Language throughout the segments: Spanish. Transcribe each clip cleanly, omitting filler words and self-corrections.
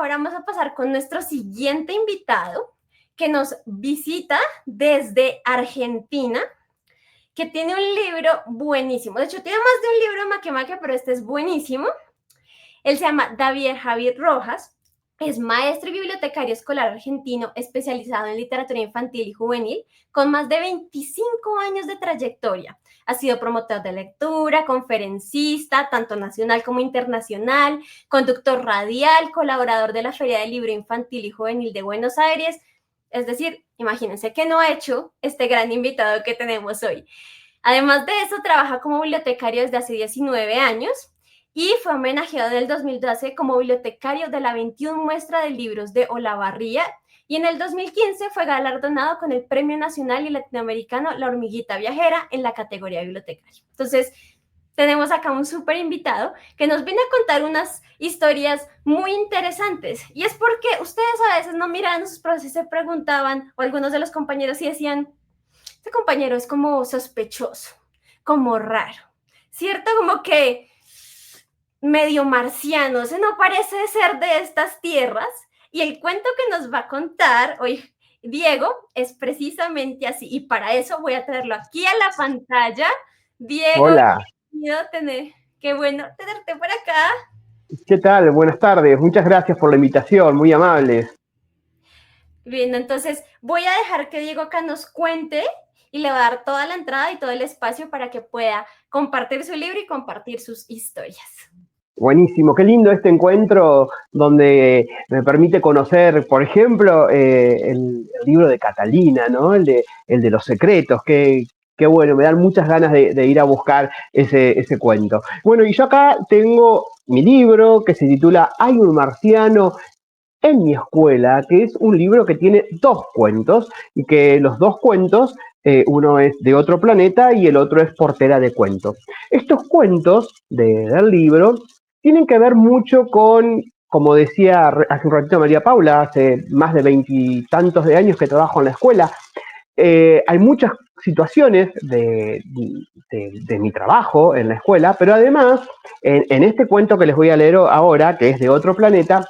ahora vamos a pasar con nuestro siguiente invitado que nos visita desde Argentina, que tiene un libro buenísimo. De hecho, tiene más de un libro de Makemake, pero este es buenísimo. Él se llama David Javier Rojas. Es maestro y bibliotecario escolar argentino especializado en literatura infantil y juvenil, con más de 25 años de trayectoria. Ha sido promotor de lectura, conferencista, tanto nacional como internacional, conductor radial, colaborador de la Feria del Libro Infantil y Juvenil de Buenos Aires. Es decir, imagínense que no ha hecho este gran invitado que tenemos hoy. Además de eso, trabaja como bibliotecario desde hace 19 años y fue homenajeado en el 2012 como bibliotecario de la 21 muestra de libros de Olavarría, y en el 2015 fue galardonado con el Premio Nacional y Latinoamericano La Hormiguita Viajera en la categoría bibliotecario. Entonces, tenemos acá un súper invitado que nos viene a contar unas historias muy interesantes. Y es porque ustedes a veces no miraban sus procesos y se preguntaban, o algunos de los compañeros y decían, este compañero es como sospechoso, como raro, ¿cierto? Como que medio marciano, ese no parece ser de estas tierras. Y el cuento que nos va a contar hoy Diego es precisamente así. Y para eso voy a traerlo aquí a la pantalla. Diego, Hola, qué bueno tenerte por acá. ¿qué tal? Buenas tardes, muchas gracias por la invitación, muy amables. Bien, entonces voy a dejar que Diego acá nos cuente y le va a dar toda la entrada y todo el espacio para que pueda compartir su libro y compartir sus historias. Buenísimo, qué lindo este encuentro donde me permite conocer, por ejemplo, el libro de Catalina, ¿no? El de los secretos, qué bueno, me dan muchas ganas de ir a buscar ese cuento. Bueno, y yo acá tengo mi libro que se titula Hay un marciano en mi escuela, que es un libro que tiene dos cuentos y que los dos cuentos, uno es de otro planeta y el otro es Portera de Cuentos. Estos cuentos del libro tienen que ver mucho con, como decía hace un ratito María Paula, hace más de 20 de años que trabajo en la escuela. Hay muchas situaciones de mi trabajo en la escuela, pero además en este cuento que les voy a leer ahora, que es de otro planeta,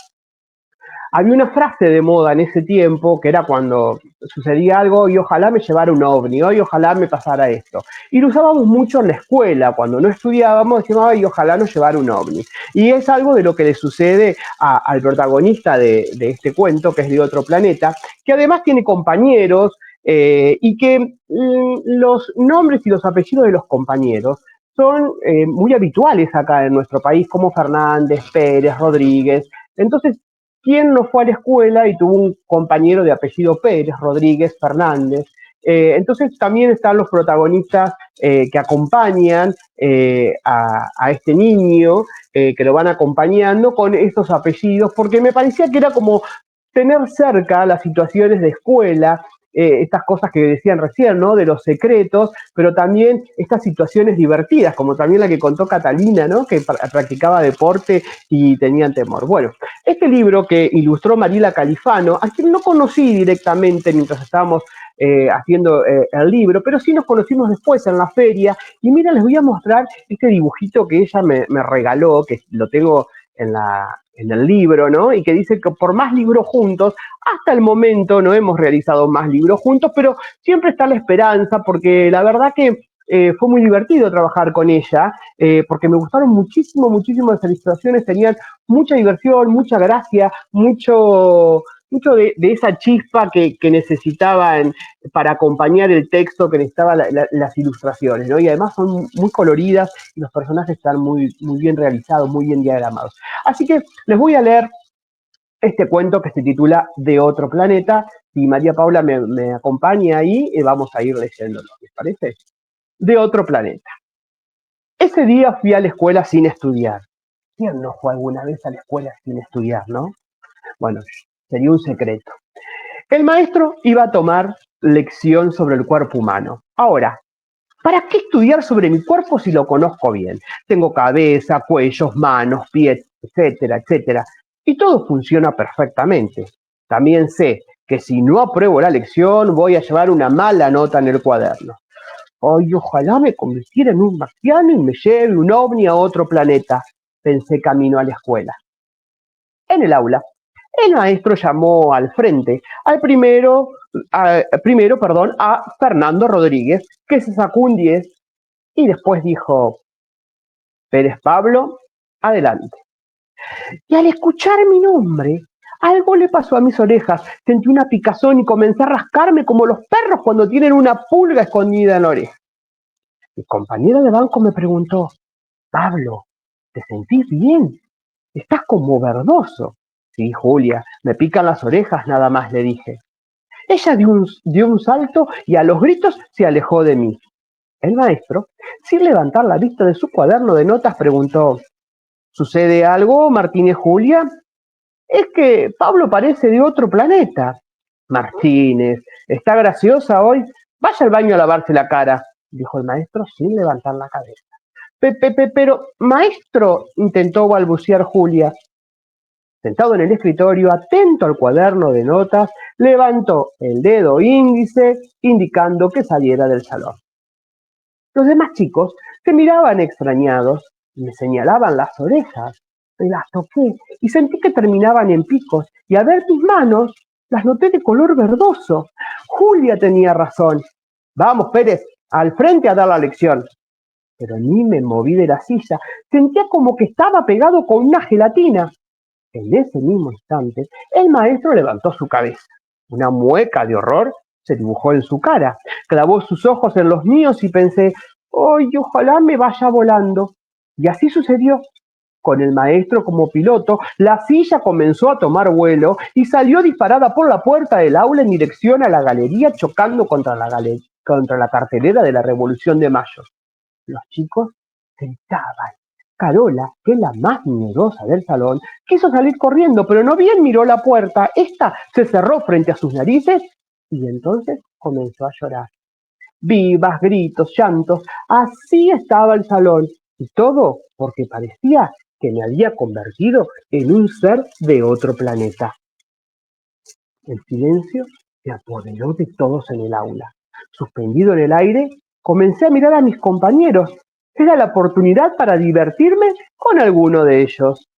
había una frase de moda en ese tiempo que era cuando sucedía algo y ojalá me llevara un ovni, y ojalá me pasara esto. Y lo usábamos mucho en la escuela, cuando no estudiábamos decíamos, y ojalá nos llevara un ovni. Y es algo de lo que le sucede al protagonista de este cuento, que es de otro planeta, que además tiene compañeros y que los nombres y los apellidos de los compañeros son muy habituales acá en nuestro país, como Fernández, Pérez, Rodríguez. Entonces, ¿quién no fue a la escuela y tuvo un compañero de apellido Pérez, Rodríguez, Fernández? Entonces también están los protagonistas que acompañan a este niño, que lo van acompañando con estos apellidos, porque me parecía que era como tener cerca las situaciones de escuela, estas cosas que decían recién, ¿no? De los secretos, pero también estas situaciones divertidas, como también la que contó Catalina, ¿no? Que practicaba deporte y tenían temor. Bueno, este libro que ilustró Mariela Califano, a quien no conocí directamente mientras estábamos haciendo el libro, pero sí nos conocimos después en la feria, y mira, les voy a mostrar este dibujito que ella me regaló, que lo tengo en el libro, ¿no? Y que dice que por más libros juntos, hasta el momento no hemos realizado más libros juntos, pero siempre está la esperanza, porque la verdad que fue muy divertido trabajar con ella, porque me gustaron muchísimo, muchísimo las ilustraciones, tenían mucha diversión, mucha gracia, mucho de esa chispa que necesitaban para acompañar el texto, que necesitaban las ilustraciones, ¿no? Y además son muy coloridas y los personajes están muy, muy bien realizados, muy bien diagramados. Así que les voy a leer este cuento que se titula De otro planeta. Si María Paula me acompaña ahí, vamos a ir leyéndolo, ¿les parece? De otro planeta. Ese día fui a la escuela sin estudiar. ¿Quién no fue alguna vez a la escuela sin estudiar, no? Bueno, sería un secreto. El maestro iba a tomar lección sobre el cuerpo humano. Ahora, ¿para qué estudiar sobre mi cuerpo si lo conozco bien? Tengo cabeza, cuellos, manos, pies, etcétera, etcétera. Y todo funciona perfectamente. También sé que si no apruebo la lección voy a llevar una mala nota en el cuaderno. Ay, ojalá me convirtiera en un marciano y me lleve un ovni a otro planeta, pensé camino a la escuela. En el aula, El maestro llamó al frente a Fernando Rodríguez, que se sacó un 10 y después dijo: Pérez Pablo, adelante. Y al escuchar mi nombre, algo le pasó a mis orejas. Sentí una picazón y comencé a rascarme como los perros cuando tienen una pulga escondida en la oreja. Mi compañera de banco me preguntó: Pablo, ¿te sentís bien? Estás como verdoso. Sí, Julia, me pican las orejas nada más, le dije. Ella dio un salto y a los gritos se alejó de mí. El maestro, sin levantar la vista de su cuaderno de notas, preguntó: ¿Sucede algo, Martínez Julia? Es que Pablo parece de otro planeta. Martínez, ¿está graciosa hoy? Vaya al baño a lavarse la cara, dijo el maestro sin levantar la cabeza. Pero, maestro, intentó balbucear Julia. Sentado en el escritorio, atento al cuaderno de notas, levantó el dedo índice indicando que saliera del salón. Los demás chicos se miraban extrañados y me señalaban las orejas. Me las toqué y sentí que terminaban en picos, y al ver mis manos las noté de color verdoso. Julia tenía razón. Vamos, Pérez, al frente a dar la lección. Pero ni me moví de la silla. Sentía como que estaba pegado con una gelatina. En ese mismo instante, el maestro levantó su cabeza. Una mueca de horror se dibujó en su cara. Clavó sus ojos en los míos y pensé: ¡ay, ojalá me vaya volando! Y así sucedió. Con el maestro como piloto, la silla comenzó a tomar vuelo y salió disparada por la puerta del aula en dirección a la galería, chocando contra la cartelera de la Revolución de Mayo. Los chicos gritaban. Carola, que es la más miedosa del salón, quiso salir corriendo, pero no bien miró la puerta. Esta se cerró frente a sus narices y entonces comenzó a llorar. Vivas, gritos, llantos, así estaba el salón. Y todo porque parecía que me había convertido en un ser de otro planeta. El silencio se apoderó de todos en el aula. Suspendido en el aire, comencé a mirar a mis compañeros. Era la oportunidad para divertirme con alguno de ellos.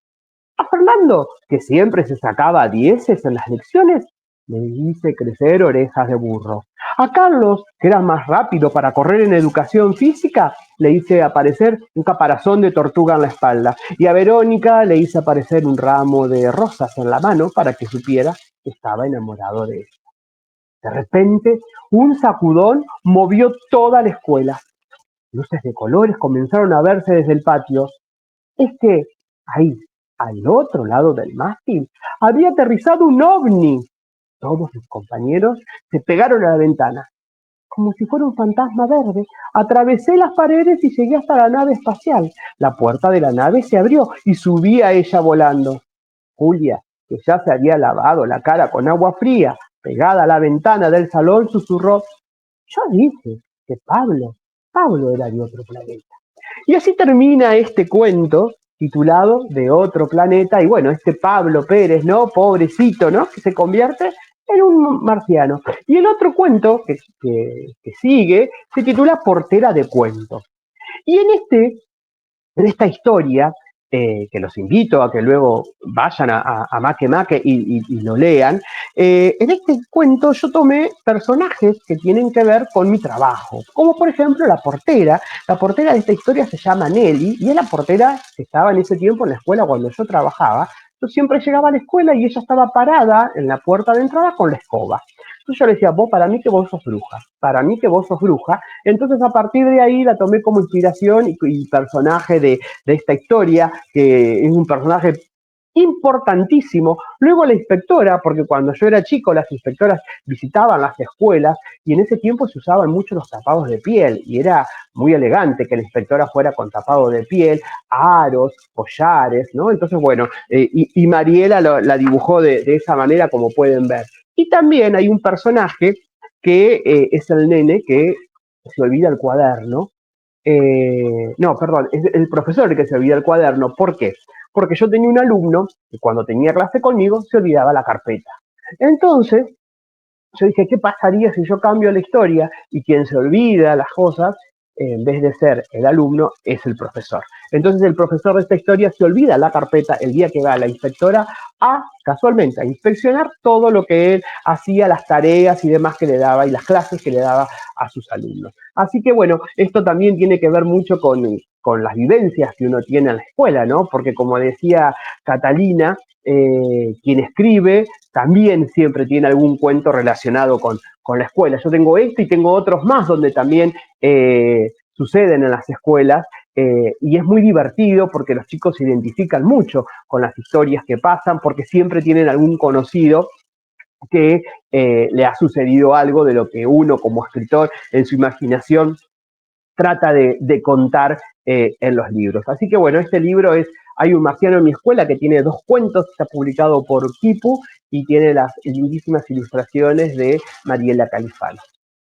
A Fernando, que siempre se sacaba 10 en las lecciones, le hice crecer orejas de burro. A Carlos, que era más rápido para correr en educación física, le hice aparecer un caparazón de tortuga en la espalda. Y a Verónica le hice aparecer un ramo de rosas en la mano para que supiera que estaba enamorado de ella. De repente, un sacudón movió toda la escuela. Luces de colores comenzaron a verse desde el patio. Es que ahí, al otro lado del mástil, había aterrizado un ovni. Todos mis compañeros se pegaron a la ventana. Como si fuera un fantasma verde, atravesé las paredes y llegué hasta la nave espacial. La puerta de la nave se abrió y subí a ella volando. Julia, que ya se había lavado la cara con agua fría, pegada a la ventana del salón, susurró: yo dije que Pablo era de otro planeta. Y así termina este cuento titulado De otro planeta. Y bueno, este Pablo Pérez, ¿no? Pobrecito, ¿no? Que se convierte en un marciano. Y el otro cuento que sigue se titula Portera de cuentos. Y en esta historia, que los invito a que luego vayan a Make Make y lo lean, en este cuento yo tomé personajes que tienen que ver con mi trabajo, como por ejemplo la portera. La portera de esta historia se llama Nelly y es la portera que estaba en ese tiempo en la escuela cuando yo trabajaba. Yo siempre llegaba a la escuela y ella estaba parada en la puerta de entrada con la escoba. Entonces yo le decía: vos, para mí que vos sos bruja, para mí que vos sos bruja. Entonces a partir de ahí la tomé como inspiración y personaje de esta historia, que es un personaje importantísimo. Luego la inspectora, porque cuando yo era chico las inspectoras visitaban las escuelas y en ese tiempo se usaban mucho los tapados de piel y era muy elegante que la inspectora fuera con tapado de piel, aros, collares, ¿no? Entonces, bueno, y Mariela la dibujó de esa manera, como pueden ver. Y también hay un personaje que es el nene que se olvida el cuaderno. No, perdón, es el profesor el que se olvida el cuaderno. ¿Por qué? Porque yo tenía un alumno que cuando tenía clase conmigo se olvidaba la carpeta. Entonces, yo dije: ¿qué pasaría si yo cambio la historia y quien se olvida las cosas, en vez de ser el alumno, es el profesor? Entonces el profesor de esta historia se olvida la carpeta el día que va la inspectora casualmente, a inspeccionar todo lo que él hacía, las tareas y demás que le daba y las clases que le daba a sus alumnos. Así que bueno, esto también tiene que ver mucho con las vivencias que uno tiene en la escuela, ¿no? Porque como decía Catalina, quien escribe también siempre tiene algún cuento relacionado con la escuela. Yo tengo este y tengo otros más donde también suceden en las escuelas y es muy divertido porque los chicos se identifican mucho con las historias que pasan porque siempre tienen algún conocido que le ha sucedido algo de lo que uno como escritor en su imaginación trata de contar en los libros. Así que bueno, este libro es Hay un marciano en mi escuela, que tiene 2 cuentos, está publicado por Kipu y tiene las lindísimas ilustraciones de Mariela Califano.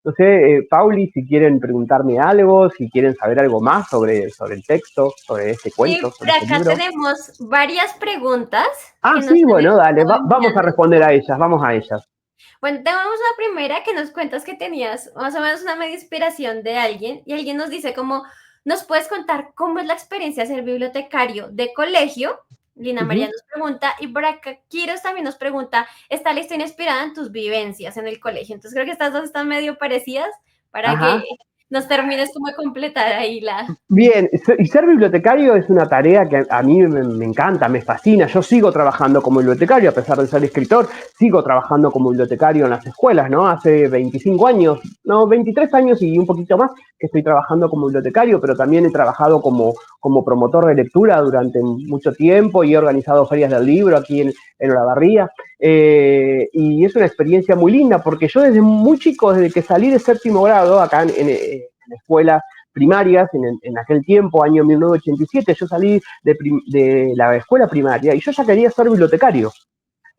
No sé, Pauli, si quieren preguntarme algo, si quieren saber algo más sobre el texto, sobre este Sí, cuento, por sobre este acá libro. tenemos varias preguntas que Ah, nos sí, han bueno, dale, estado vamos a enviando. responder a ellas, vamos a ellas. Bueno, tenemos la primera que nos cuentas que tenías más o menos una media inspiración de alguien y alguien nos dice como, ¿nos puedes contar cómo es la experiencia de ser bibliotecario de colegio? Lina Uh María -huh. nos pregunta y por acá Kiros también nos pregunta, ¿está la historia inspirada en tus vivencias en el colegio? Entonces creo que estas dos están medio parecidas para que Ajá. nos termines como de completar ahí la... Bien, y ser bibliotecario es una tarea que a mí me encanta, me fascina. Yo sigo trabajando como bibliotecario, a pesar de ser escritor, sigo trabajando como bibliotecario en las escuelas, ¿no? Hace 25 años, no, 23 años y un poquito más que estoy trabajando como bibliotecario, pero también he trabajado como promotor de lectura durante mucho tiempo y he organizado ferias del libro aquí en Olavarría. Y es una experiencia muy linda porque yo desde muy chico, desde que salí de séptimo grado acá en la escuela primarias, en aquel tiempo, año 1987, yo salí de la escuela primaria y yo ya quería ser bibliotecario.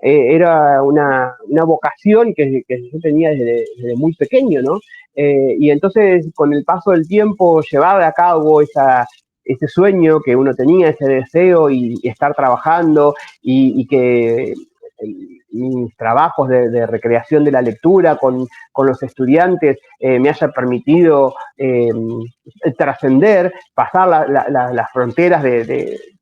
Era una vocación que yo tenía desde muy pequeño, ¿no? Y entonces, con el paso del tiempo, llevar a cabo ese sueño que uno tenía, ese deseo y estar trabajando y que mis trabajos de recreación de la lectura con los estudiantes me haya permitido trascender, pasar las fronteras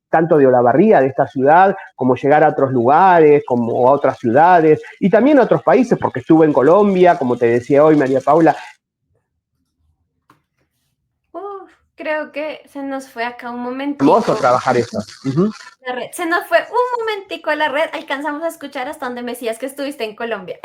tanto de Olavarría, de esta ciudad, como llegar a otros lugares, como a otras ciudades, y también a otros países, porque estuve en Colombia, como te decía hoy María Paula. Creo que se nos fue acá un Hermoso momentico trabajar eso. la red. Se nos fue un momentico la red. Alcanzamos a escuchar hasta donde me decías que estuviste en Colombia.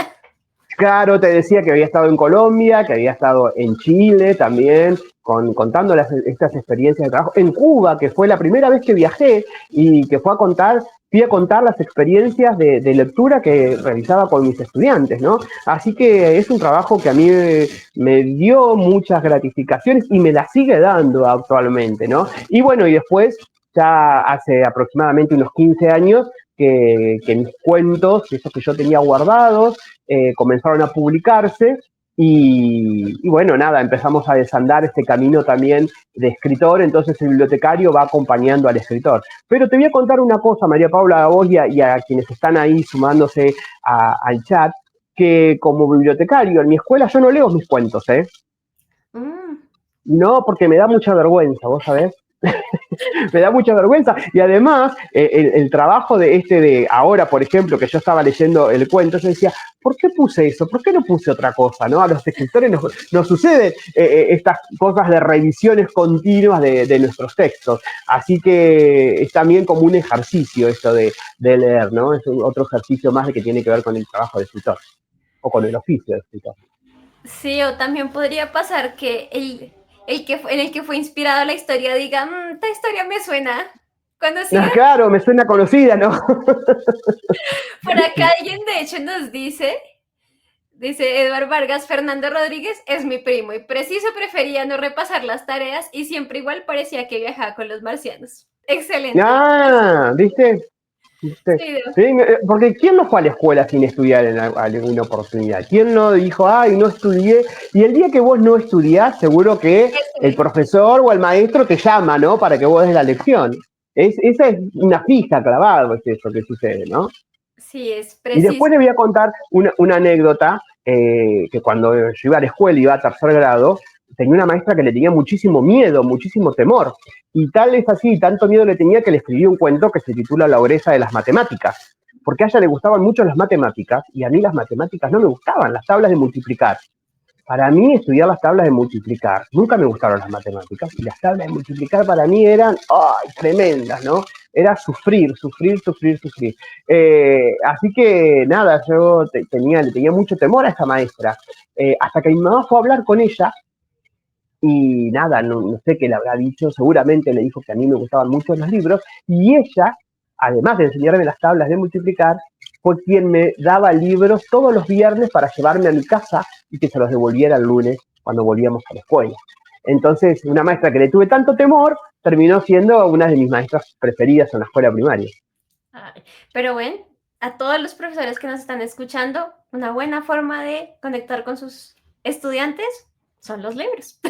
Claro, te decía que había estado en Colombia, que había estado en Chile también, contando estas experiencias de trabajo. En Cuba, que fue la primera vez que viajé y que fui a contar las experiencias de lectura que realizaba con mis estudiantes, ¿no? Así que es un trabajo que a mí me dio muchas gratificaciones y me las sigue dando actualmente, ¿no? Y bueno, y después, ya hace aproximadamente unos 15 años, que mis cuentos, esos que yo tenía guardados, comenzaron a publicarse y bueno, nada, empezamos a desandar este camino también de escritor, entonces el bibliotecario va acompañando al escritor. Pero te voy a contar una cosa, María Paula, a vos y a quienes están ahí sumándose al chat, que como bibliotecario en mi escuela yo no leo mis cuentos, ¿eh? Mm. No, porque me da mucha vergüenza, ¿vos sabés? Me da mucha vergüenza. Y además, el trabajo de ahora, por ejemplo, que yo estaba leyendo el cuento, yo decía, ¿por qué puse eso? ¿Por qué no puse otra cosa? ¿No? A los escritores nos suceden estas cosas de revisiones continuas de nuestros textos. Así que es también como un ejercicio esto de leer, ¿no? Es otro ejercicio más de que tiene que ver con el trabajo de escritor o con el oficio de escritor. Sí, o también podría pasar que en el que fue inspirada la historia diga, esta historia me suena conocida. Ah, claro, me suena conocida, ¿no? Por acá alguien de hecho nos dice Eduardo Vargas, Fernando Rodríguez es mi primo y preciso prefería no repasar las tareas y siempre igual parecía que viajaba con los marcianos. Excelente. Ah, ¿viste? ¿Viste? Sí, Sí, porque ¿quién no fue a la escuela sin estudiar en alguna oportunidad? ¿Quién no dijo, ay, no estudié? Y el día que vos no estudiás, seguro que el profesor o el maestro te llama, ¿no? Para que vos des la lección. Esa es una fija clavada, es eso que sucede, ¿no? sí, es Y después preciso. le voy a contar una anécdota que cuando yo iba a la escuela, iba a tercer grado, tenía una maestra que le tenía muchísimo miedo, muchísimo temor. Y tal es así, tanto miedo le tenía que le escribí un cuento que se titula La Ogresa de las Matemáticas. Porque a ella le gustaban mucho las matemáticas y a mí las matemáticas no me gustaban, las tablas de multiplicar. Para mí, estudiar las tablas de multiplicar, nunca me gustaron las matemáticas, y las tablas de multiplicar para mí eran, ¡ay!, tremendas, ¿no? Era sufrir, sufrir, sufrir, sufrir. Así que nada, yo le tenía mucho temor a esa maestra, hasta que mi mamá fue a hablar con ella, y nada, no sé qué le habrá dicho, seguramente le dijo que a mí me gustaban mucho los libros, y ella, además de enseñarme las tablas de multiplicar, fue quien me daba libros todos los viernes para llevarme a mi casa y que se los devolviera el lunes cuando volvíamos a la escuela. Entonces, una maestra que le tuve tanto temor terminó siendo una de mis maestras preferidas en la escuela primaria. Ay, pero bueno, a todos los profesores que nos están escuchando, una buena forma de conectar con sus estudiantes son los libros.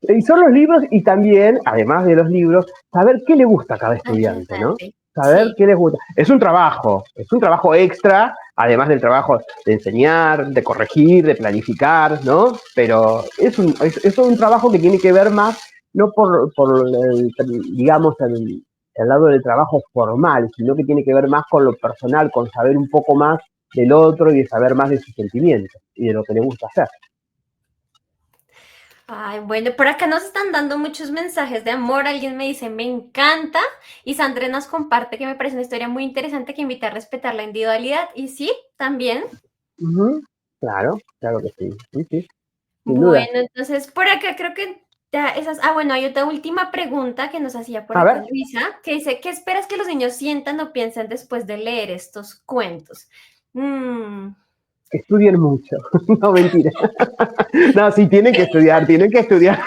Y son los libros y también, además de los libros, saber qué le gusta a cada estudiante, ¿no? Importante. Saber Sí. qué les gusta. Es un trabajo extra, además del trabajo de enseñar, de corregir, de planificar, ¿no? Pero es un trabajo que tiene que ver más, no por digamos, el lado del trabajo formal, sino que tiene que ver más con lo personal, con saber un poco más del otro y de saber más de sus sentimientos y de lo que le gusta hacer. Ay, bueno, por acá nos están dando muchos mensajes de amor. Alguien me dice, me encanta. Y Sandra nos comparte que me parece una historia muy interesante que invita a respetar la individualidad. Y sí, también. Claro, claro que sí, sí, sí, sin duda. Bueno, entonces por acá creo que ya esas. Ah, bueno, hay otra última pregunta que nos hacía por A acá ver, Luisa, que dice, ¿qué esperas que los niños sientan o piensen después de leer estos cuentos? Mm, que estudien mucho. No, mentira. No, sí, tienen que estudiar, tienen que estudiar.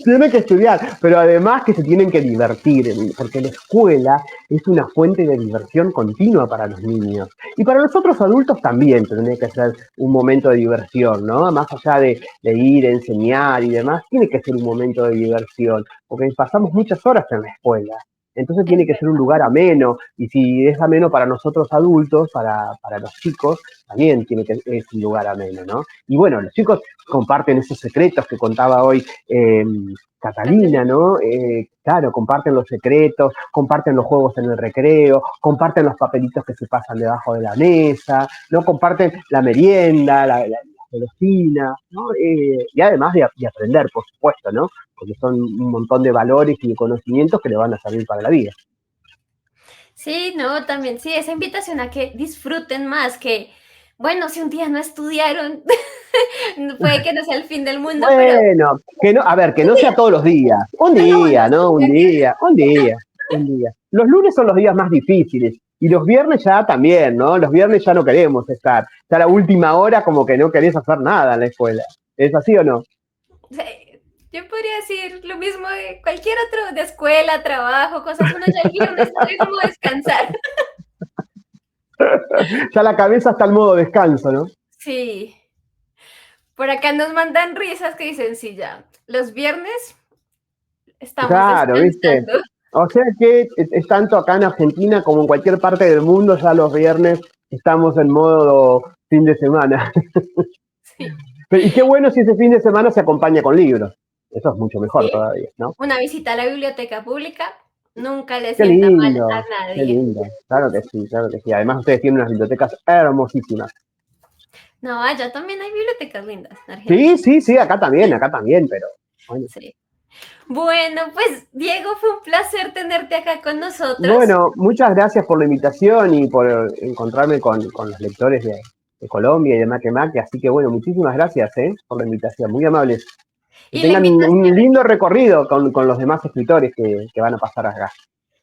Tienen que estudiar, pero además que se tienen que divertir, porque la escuela es una fuente de diversión continua para los niños. Y para nosotros adultos también tendría que ser un momento de diversión, ¿no? Más allá de ir a enseñar y demás, tiene que ser un momento de diversión, porque pasamos muchas horas en la escuela. Entonces es tiene que ser un verdad. lugar ameno, y si es ameno para nosotros adultos, para los chicos, también tiene que es un lugar ameno, ¿no? Y bueno, los chicos comparten esos secretos que contaba hoy Catalina, Catalina. ¿no? Claro, comparten los secretos, comparten los juegos en el recreo, comparten los papelitos que se pasan debajo de la mesa, ¿no? Comparten la merienda, la golosina, ¿no? Y además de aprender, por supuesto, ¿no? Porque son un montón de valores y de conocimientos que le van a servir para la vida. Sí, no, también, sí, esa invitación a que disfruten más, que, bueno, si un día no estudiaron, puede que no sea el fin del mundo, pero Bueno, que no, a ver, que un no sea día, todos los días. Un ah, no, bueno, día, ¿no? sí, Un también. día, un día, un día. Los lunes son los días más difíciles. Y los viernes ya también, ¿no? Los viernes ya no queremos estar. Ya a la última hora como que no querés hacer nada en la escuela. ¿Es así o no? Sí, yo podría decir lo mismo de cualquier otro, de escuela, trabajo, cosas, uno ya el viernes quiere como descansar. Ya la cabeza está en modo descanso, ¿no? Sí, por acá nos mandan risas que dicen, sí, ya, los viernes estamos Claro, ¿viste? descansando. O sea que es tanto acá en Argentina como en cualquier parte del mundo, ya los viernes estamos en modo fin de semana. Sí, Y qué bueno si ese fin de semana se acompaña con libros. Eso es mucho mejor sí. todavía, ¿no? Una visita a la biblioteca pública nunca le Qué sienta mal a lindo, qué nadie. lindo. Claro que sí, claro que sí. Además ustedes tienen unas bibliotecas hermosísimas. No, allá también hay bibliotecas lindas en Sí, Argentina. sí, sí, acá también, pero bueno. Sí. Bueno, pues Diego, fue un placer tenerte acá con nosotros. Bueno, muchas gracias por la invitación y por encontrarme con los lectores de Colombia y de Maque, así que bueno, muchísimas gracias por la invitación, muy amables. Que Y la tengan invitación, un lindo recorrido con los demás escritores que van a pasar acá.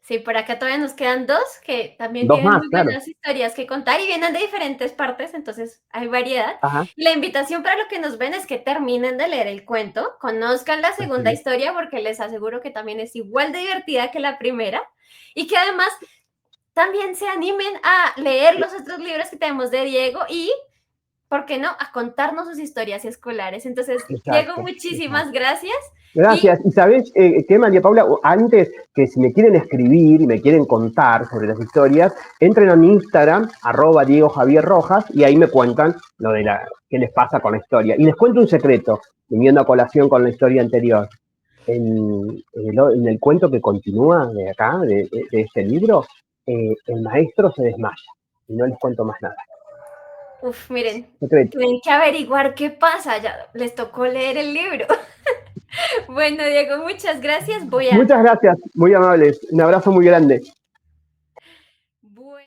sí, por acá todavía nos quedan dos que también Dos tienen más, muy claro. buenas historias que contar y vienen de diferentes partes, entonces hay variedad. Ajá. Y la invitación para los que nos ven es que terminen de leer el cuento, conozcan la Así segunda es. historia porque les aseguro que también es igual de divertida que la primera y que además también se animen a leer los otros libros que tenemos de Diego y ¿por qué no?, a contarnos sus historias escolares. Entonces, Diego, Exacto, muchísimas exacto. gracias. Y Gracias. Y sabes qué, María Paula, antes que si me quieren escribir y me quieren contar sobre las historias, entren a mi Instagram, @Diego Javier Rojas, y ahí me cuentan lo de qué les pasa con la historia. Y les cuento un secreto, viniendo a colación con la historia anterior. En el cuento que continúa de acá, de este libro, el maestro se desmaya. Y no les cuento más nada. miren, Secreto. tienen que averiguar qué pasa, ya les tocó leer el libro. Bueno, Diego, muchas gracias. Muchas gracias, muy amables. Un abrazo muy grande.